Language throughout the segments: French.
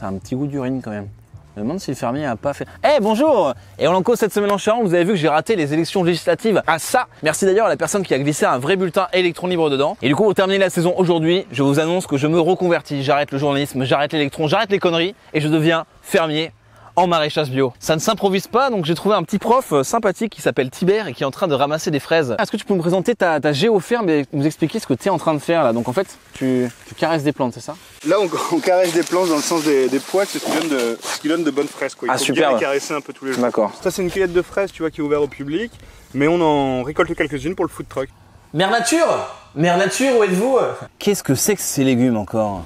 a un petit goût d'urine quand même. Je me demande si le fermier a pas fait... Eh bonjour! Et on en cause cette semaine en Charente, vous avez vu que j'ai raté les élections législatives à ça. Merci d'ailleurs à la personne qui a glissé un vrai bulletin électron libre dedans. Et du coup, pour terminer la saison aujourd'hui, je vous annonce que je me reconvertis. J'arrête le journalisme, j'arrête l'électron, j'arrête les conneries et je deviens fermier en maraîchage bio. Ça ne s'improvise pas, donc j'ai trouvé un petit prof sympathique qui s'appelle Tibère et qui est en train de ramasser des fraises. Est-ce que tu peux me présenter ta géoferme et nous expliquer ce que tu es en train de faire là? Donc en fait, tu caresses des plantes, c'est ça? Là, on caresse des plantes dans le sens des pois, c'est ce qui donne de bonnes fraises, quoi. Il faut bien les caresser un peu tous les jours. D'accord. Ça, c'est une cueillette de fraises, tu vois, qui est ouverte au public, mais on en récolte quelques-unes pour le food truck. Mère Nature! Mère Nature, où êtes-vous? Qu'est-ce que c'est que ces légumes encore?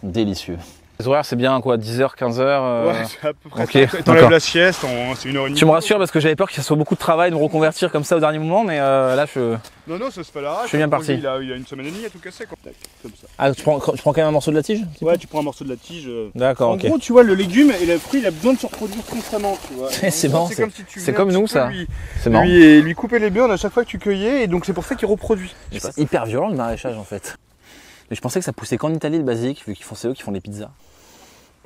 Délicieux. Les horaires, c'est bien quoi, 10h, 15h Ouais, c'est à peu près. Okay, t'enlèves la sieste, c'est 1h30. Tu me rassures parce que j'avais peur qu'il y soit beaucoup de travail de me reconvertir comme ça au dernier moment, mais là je... Non, ça se fait là. Je suis bien parti. Il y a une semaine et demie à tout casser, quoi. Comme ça. Ah, tu prends quand même un morceau de la tige? Ouais, tu prends un morceau de la tige. D'accord, ok. En gros, tu vois, le légume et le fruit, il a besoin de se reproduire constamment, tu vois. C'est bon, c'est comme nous ça. C'est marrant. Lui couper les burnes à chaque fois que tu cueillais, et donc c'est pour ça qu'il reproduit. C'est hyper violent le maraîchage en fait. Mais je pensais que ça poussait qu'en Italie le basique, vu qu'ils font c'est eux qui font les pizzas.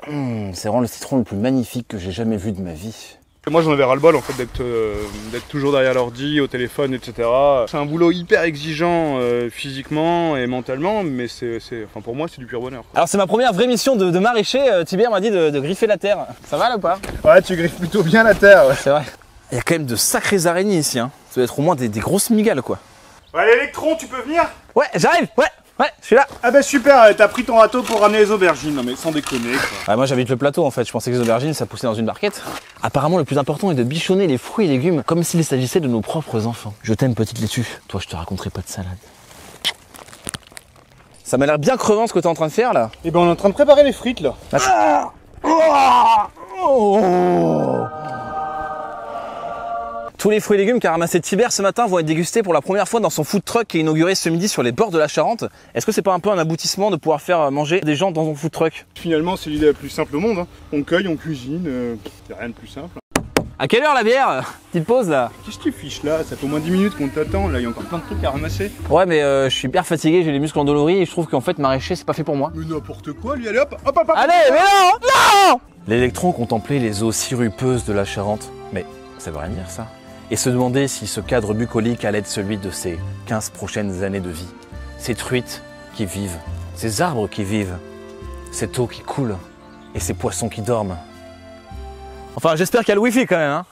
C'est vraiment le citron le plus magnifique que j'ai jamais vu de ma vie. Moi j'en avais ras-le-bol en fait d'être toujours derrière l'ordi, au téléphone, etc. C'est un boulot hyper exigeant physiquement et mentalement, mais enfin, pour moi c'est du pur bonheur. Alors c'est ma première vraie mission de maraîcher, Tibère m'a dit de griffer la terre. Ça va là ou pas? Ouais, tu griffes plutôt bien la terre. Ouais. C'est vrai. Il y a quand même de sacrées araignées ici, hein. Ça doit être au moins des grosses migales quoi. Ouais, l'électron, tu peux venir? Ouais, j'arrive, ouais, je suis là. Ah bah super, t'as pris ton râteau pour ramener les aubergines, non mais sans déconner quoi. Ouais, moi j'habite le plateau en fait, je pensais que les aubergines ça poussait dans une barquette. Apparemment le plus important est de bichonner les fruits et légumes comme s'il s'agissait de nos propres enfants. Je t'aime petite laitue, toi je te raconterai pas de salade. Ça m'a l'air bien crevant ce que t'es en train de faire là. Eh ben on est en train de préparer les frites là. Tous les fruits et légumes qu'a ramassé Tibère ce matin vont être dégustés pour la première fois dans son food truck qui est inauguré ce midi sur les bords de la Charente. Est-ce que c'est pas un peu un aboutissement de pouvoir faire manger des gens dans son food truck? Finalement c'est l'idée la plus simple au monde, hein. On cueille, on cuisine, y'a rien de plus simple. À quelle heure la bière? Petite pause là. Qu'est-ce que tu fiches là? Ça fait au moins 10 minutes qu'on t'attend, là il y a encore plein de trucs à ramasser. Ouais mais je suis hyper fatigué, j'ai les muscles endoloris et je trouve qu'en fait maraîcher c'est pas fait pour moi. Mais n'importe quoi lui, allez hop, hop, hop, hop. Allez, mais non! L'électron contemplait les eaux sirupeuses de la Charente, mais ça veut rien dire ça. Et se demander si ce cadre bucolique allait être celui de ses 15 prochaines années de vie. Ces truites qui vivent, ces arbres qui vivent, cette eau qui coule et ces poissons qui dorment. Enfin, j'espère qu'il y a le wifi quand même, hein.